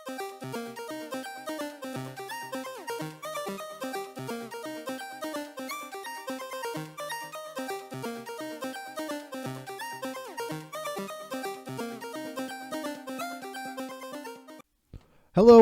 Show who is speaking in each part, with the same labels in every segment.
Speaker 1: Hello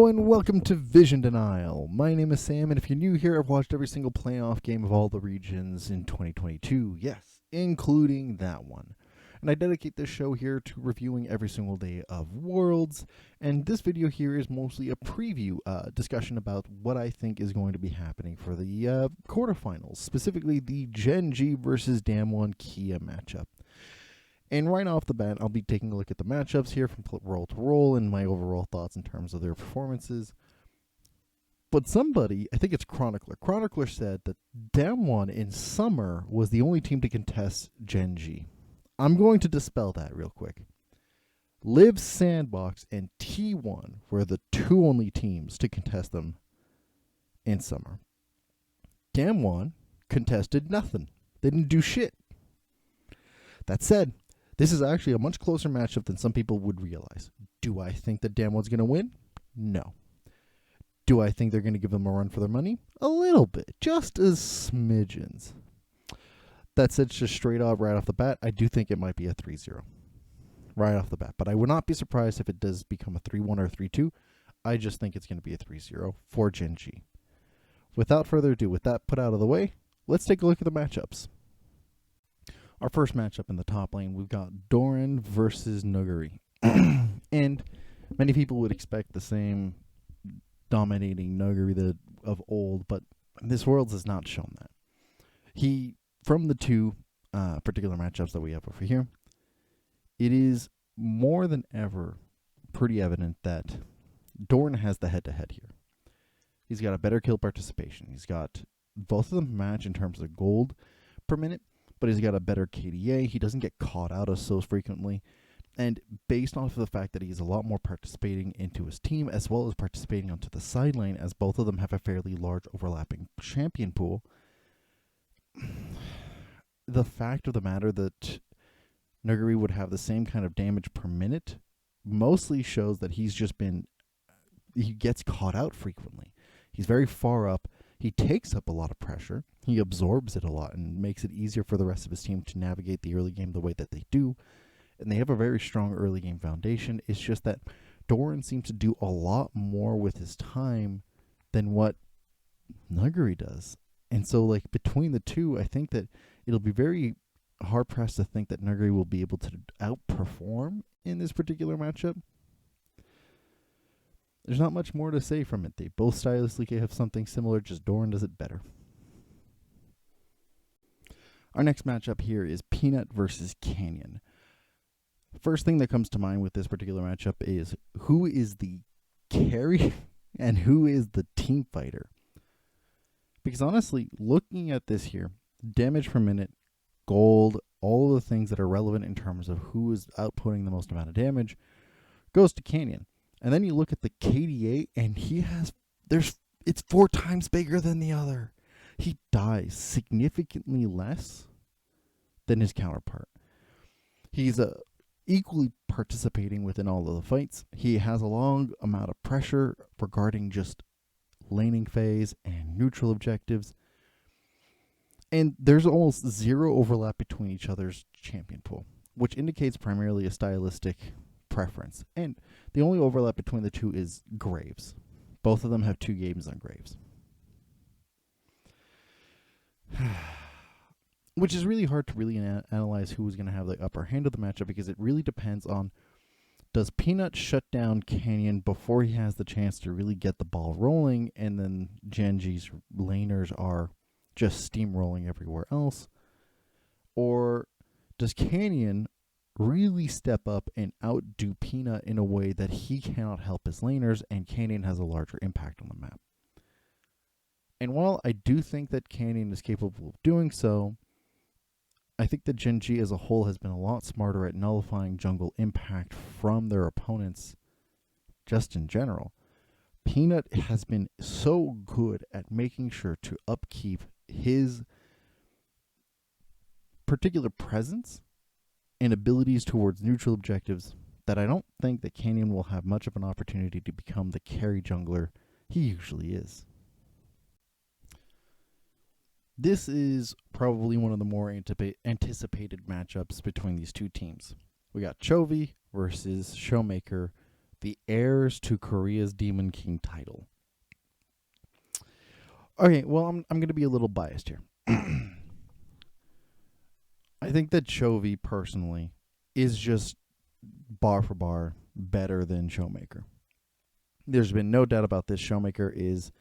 Speaker 1: and welcome to Vision Denial. My name is Sam, and if you're new here, I've watched every single playoff game of all the regions in 2022. Yes, including that one. And I dedicate this show here to reviewing every single day of Worlds, and this video here is mostly a preview discussion about what I think is going to be happening for the quarterfinals, specifically the Gen.G versus Damwon Kia matchup. And right off the bat, I'll be taking a look at the matchups here from role to role and my overall thoughts in terms of their performances. But somebody, I think it's Chronicler said that Damwon in summer was the only team to contest Gen.G. I'm going to dispel that real quick. Live Sandbox and T1 were the two only teams to contest them in summer. Damwon contested nothing. They didn't do shit. That said, this is actually a much closer matchup than some people would realize. Do I think that Damwon's going to win? No. Do I think they're going to give them a run for their money? A little bit. Just as smidgens. That said, just straight up right off the bat, I do think it might be a 3-0. Right off the bat. But I would not be surprised if it does become a 3-1 or a 3-2. I just think it's going to be a 3-0 for Gen.G. Without further ado, with that put out of the way, let's take a look at the matchups. Our first matchup in the top lane, we've got Doran versus Nuguri. And many people would expect the same dominating Nuguri of old, but this Worlds has not shown that. From the two particular matchups that we have over here, it is more than ever pretty evident that Doran has the head-to-head here. He's got a better kill participation. He's got both of them match in terms of gold per minute, but he's got a better KDA. He doesn't get caught out as so frequently. And based off of the fact that he's a lot more participating into his team, as well as participating onto the side lane, as both of them have a fairly large overlapping champion pool, the fact of the matter that Nuguri would have the same kind of damage per minute mostly shows that he gets caught out frequently. He's very far up. He takes up a lot of pressure. He absorbs it a lot and makes it easier for the rest of his team to navigate the early game the way that they do. And they have a very strong early game foundation. It's just that Doran seems to do a lot more with his time than what Nuguri does. And so, like, between the two, I think that it'll be very hard-pressed to think that Nuguri will be able to outperform in this particular matchup. There's not much more to say from it. They both stylistically have something similar, just Doran does it better. Our next matchup here is Peanut versus Canyon. First thing that comes to mind with this particular matchup is who is the carry and who is the team fighter. Because honestly, looking at this here, damage per minute, gold, all of the things that are relevant in terms of who is outputting the most amount of damage goes to Canyon. And then you look at the KDA, and it's 4 times bigger than the other. He dies significantly less than his counterpart. He's equally participating within all of the fights. He has a long amount of pressure regarding just laning phase and neutral objectives. And there's almost zero overlap between each other's champion pool, which indicates primarily a stylistic preference. And the only overlap between the two is Graves. Both of them have 2 games on Graves. Which is really hard to really analyze who is going to have the upper hand of the matchup, because it really depends on, does Peanut shut down Canyon before he has the chance to really get the ball rolling, and then Gen.G's laners are just steamrolling everywhere else? Or does Canyon really step up and outdo Peanut in a way that he cannot help his laners, and Canyon has a larger impact on the map? And while I do think that Canyon is capable of doing so, I think that Gen.G as a whole has been a lot smarter at nullifying jungle impact from their opponents just in general. Peanut has been so good at making sure to upkeep his particular presence and abilities towards neutral objectives that I don't think that Canyon will have much of an opportunity to become the carry jungler he usually is. This is probably one of the more anticipated matchups between these two teams. We got Chovy versus ShowMaker, the heirs to Korea's Demon King title. Okay, well, I'm going to be a little biased here. I think that Chovy, personally, is just bar for bar better than ShowMaker. There's been no doubt about this. ShowMaker is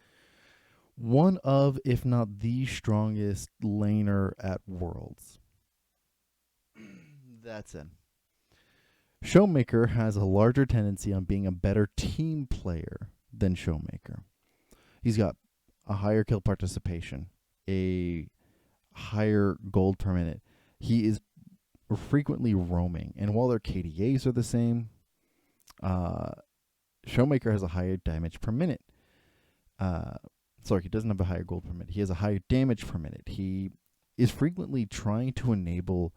Speaker 1: one of, if not the strongest laner at Worlds. That's it. ShowMaker has a larger tendency on being a better team player than ShowMaker. He's got a higher kill participation, a higher gold per minute. He is frequently roaming, and while their KDAs are the same, ShowMaker has a higher damage per minute. Sorry, he doesn't have a higher gold per minute. He has a higher damage per minute. He is frequently trying to enable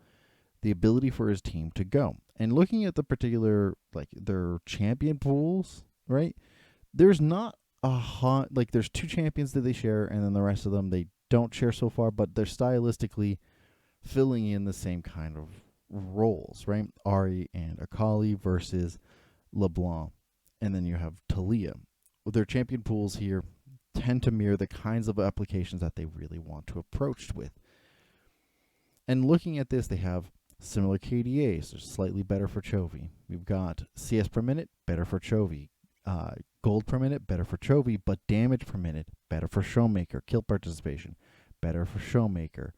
Speaker 1: the ability for his team to go. And looking at the particular, like, their champion pools, right? There's not a hot, like, there's two champions that they share, and then the rest of them they don't share so far, but they're stylistically filling in the same kind of roles, right? Ari and Akali versus LeBlanc. And then you have Talia. Their champion pools here tend to mirror the kinds of applications that they really want to approach with. And looking at this, they have similar KDAs. They're slightly better for Chovy. We've got CS per minute, better for Chovy. Gold per minute, better for Chovy, but damage per minute, better for ShowMaker. Kill participation, better for ShowMaker.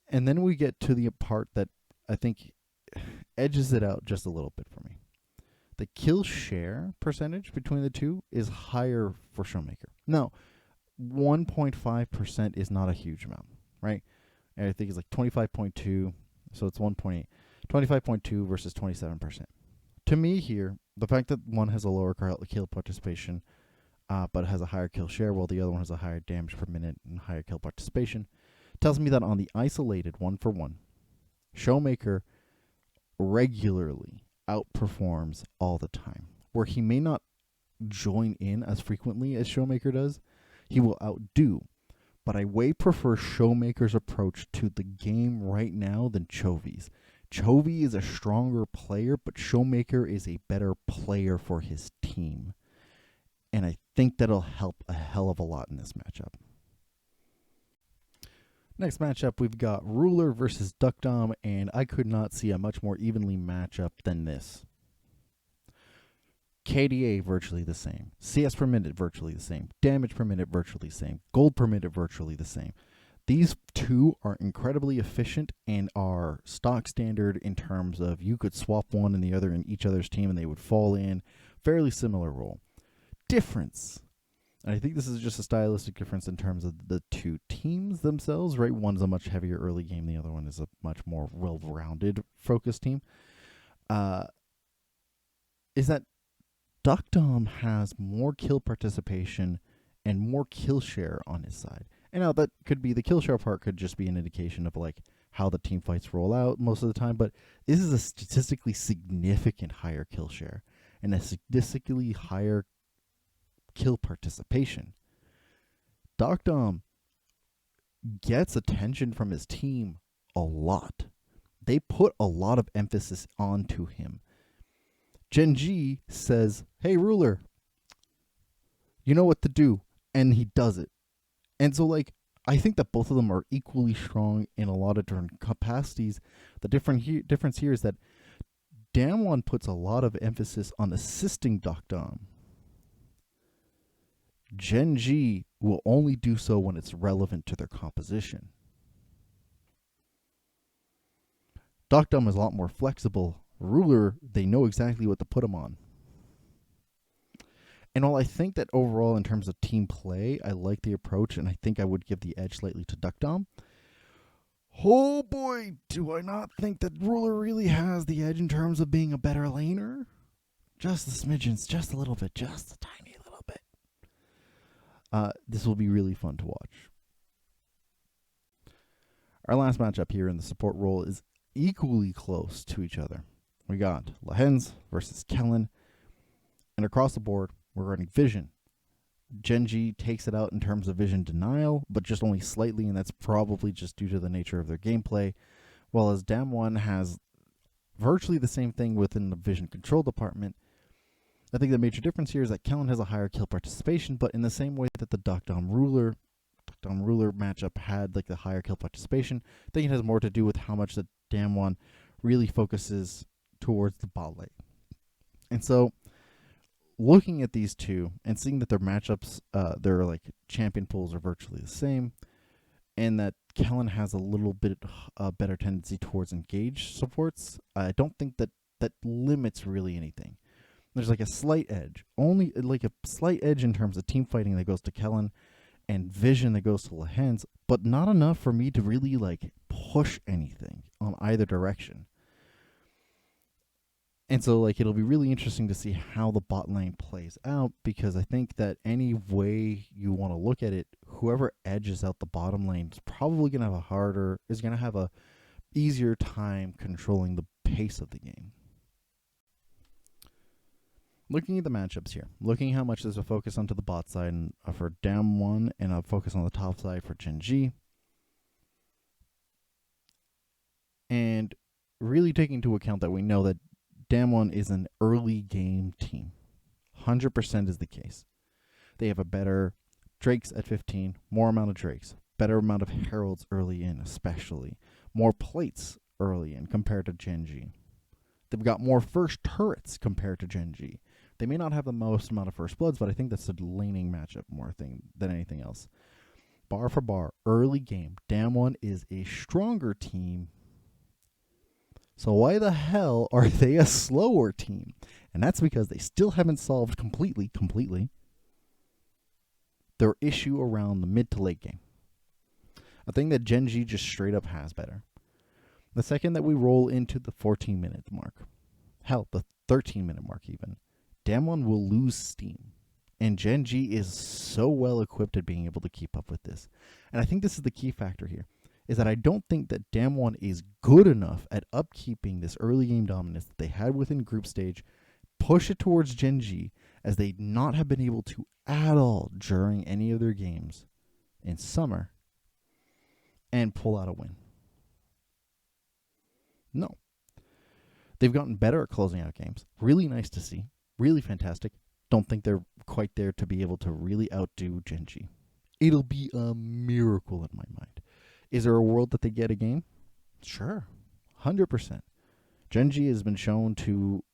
Speaker 1: And then we get to the part that I think edges it out just a little bit for me. The kill share percentage between the two is higher for ShowMaker. Now, 1.5% is not a huge amount, right? And I think it's like 25.2, so it's 1.8. 25.2 versus 27%. To me here, the fact that one has a lower kill participation, but has a higher kill share, while the other one has a higher damage per minute and higher kill participation, tells me that on the isolated 1-for-1, ShowMaker regularly outperforms all the time. Where he may not join in as frequently as ShowMaker does, he will outdo. But I way prefer ShowMaker's approach to the game right now than Chovy's. Chovy is a stronger player, but ShowMaker is a better player for his team. And I think that'll help a hell of a lot in this matchup. Next matchup, we've got Ruler versus deokdam, and I could not see a much more evenly matchup than this. KDA virtually the same. CS per minute virtually the same. Damage per minute virtually the same. Gold per minute virtually the same. These two are incredibly efficient and are stock standard in terms of you could swap one and the other in each other's team and they would fall in. Fairly similar role. Difference. And I think this is just a stylistic difference in terms of the two teams themselves, right? One's a much heavier early game. The other one is a much more well-rounded focused team. Is that deokdam has more kill participation and more kill share on his side. And now that could be, the kill share part could just be an indication of like how the team fights roll out most of the time, but this is a statistically significant higher kill share and a statistically higher kill participation. deokdam gets attention from his team a lot. They put a lot of emphasis onto him. Gen.G says, "Hey, Ruler, you know what to do," and he does it. And so, like, I think that both of them are equally strong in a lot of different capacities. The difference here is that Damwon puts a lot of emphasis on assisting deokdam. Gen.G will only do so when it's relevant to their composition. deokdam is a lot more flexible. Ruler, they know exactly what to put him on. And while I think that overall, in terms of team play, I like the approach, and I think I would give the edge slightly to deokdam. Oh boy, do I not think that Ruler really has the edge in terms of being a better laner? Just the smidgens, just a little bit, just a tiny little bit. This will be really fun to watch. Our last matchup here in the support role is equally close to each other. we got Lehends versus Kellin. And across the board, we're running Vision. Gen.G takes it out in terms of Vision denial, but just only slightly, and that's probably just due to the nature of their gameplay. While as Damwon has virtually the same thing within the Vision control department. I think the major difference here is that Kellin has a higher kill participation, but in the same way that the deokdam ruler matchup had like the higher kill participation, I think it has more to do with how much the Damwon really focuses towards the bot lane. And so, looking at these two and seeing that their matchups, their like champion pools are virtually the same, and that Kellin has a little bit better tendency towards engage supports, I don't think that limits really anything. There's like a slight edge, only like a slight edge in terms of team fighting that goes to Kellin and vision that goes to Lehends, but not enough for me to really like push anything on either direction. And so like it'll be really interesting to see how the bot lane plays out, because I think that any way you want to look at it, whoever edges out the bottom lane is probably going to have a easier time controlling the pace of the game. Looking at the matchups here, looking how much there's a focus onto the bot side and, for Damwon, and a focus on the top side for Gen.G. And really taking into account that we know that Damwon is an early game team. 100% is the case. They have a better Drakes at 15, more amount of Drakes, better amount of Heralds early in especially, more plates early in compared to Gen.G. They've got more first turrets compared to Gen.G. They may not have the most amount of first bloods, but I think that's a laning matchup more thing than anything else. Bar for bar, early game, Damwon is a stronger team. So why the hell are they a slower team? And that's because they still haven't solved completely their issue around the mid to late game. A thing that Gen.G just straight up has better. The second that we roll into the 14-minute mark, hell, the 13-minute mark even, Damwon will lose steam. And Gen.G is so well equipped at being able to keep up with this. And I think this is the key factor here, is that I don't think that Damwon is good enough at upkeeping this early game dominance that they had within group stage, push it towards Gen.G, as they not have been able to at all during any of their games in summer, and pull out a win. No. They've gotten better at closing out games. Really nice to see. Really fantastic. Don't think they're quite there to be able to really outdo Gen.G. It'll be a miracle in my mind. Is there a world that they get a game? Sure. 100%. Gen.G has been shown to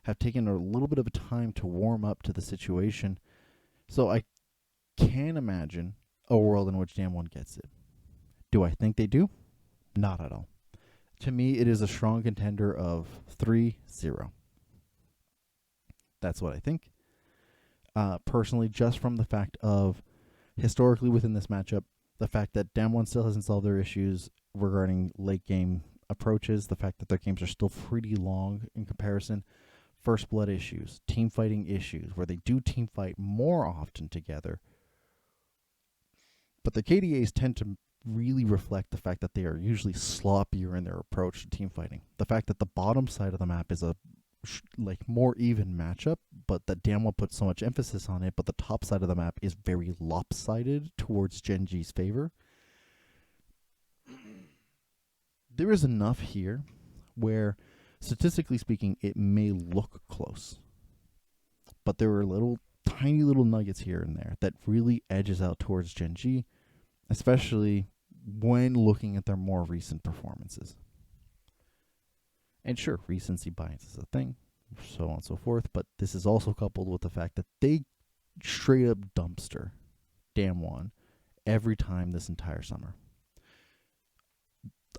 Speaker 1: have taken a little bit of a time to warm up to the situation. So I can imagine a world in which Damwon gets it. Do I think they do? Not at all. To me, it is a strong contender of 3-0. That's what I think. Personally, just from the fact of historically within this matchup, the fact that Damwon still hasn't solved their issues regarding late game approaches, the fact that their games are still pretty long in comparison, first blood issues, team fighting issues, where they do team fight more often together. But the KDAs tend to really reflect the fact that they are usually sloppier in their approach to team fighting. The fact that the bottom side of the map is a more even matchup, but that Damwon puts so much emphasis on it, but the top side of the map is very lopsided towards Gen.G's favor. There is enough here where, statistically speaking, it may look close, but there are tiny little nuggets here and there that really edges out towards Gen.G, especially when looking at their more recent performances. And sure, recency bias is a thing, so on and so forth, but this is also coupled with the fact that they straight up dumpster Damwon every time this entire summer.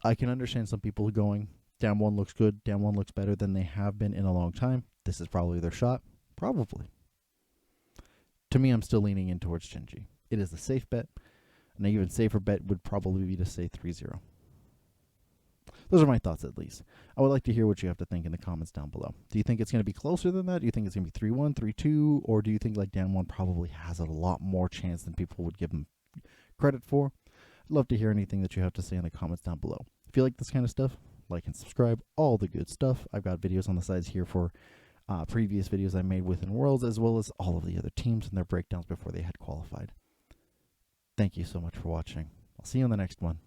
Speaker 1: I can understand some people going, Damwon looks good, Damwon looks better than they have been in a long time. This is probably their shot. Probably. To me, I'm still leaning in towards Gen.G. It is a safe bet. An even safer bet would probably be to say 3-0. Those are my thoughts, at least. I would like to hear what you have to think in the comments down below. Do you think it's going to be closer than that? Do you think it's going to be 3-1, 3-2? Or do you think like Damwon probably has a lot more chance than people would give him credit for? I'd love to hear anything that you have to say in the comments down below. If you like this kind of stuff, like and subscribe, all the good stuff. I've got videos on the sides here for previous videos I made within Worlds, as well as all of the other teams and their breakdowns before they had qualified. Thank you so much for watching. I'll see you on the next one.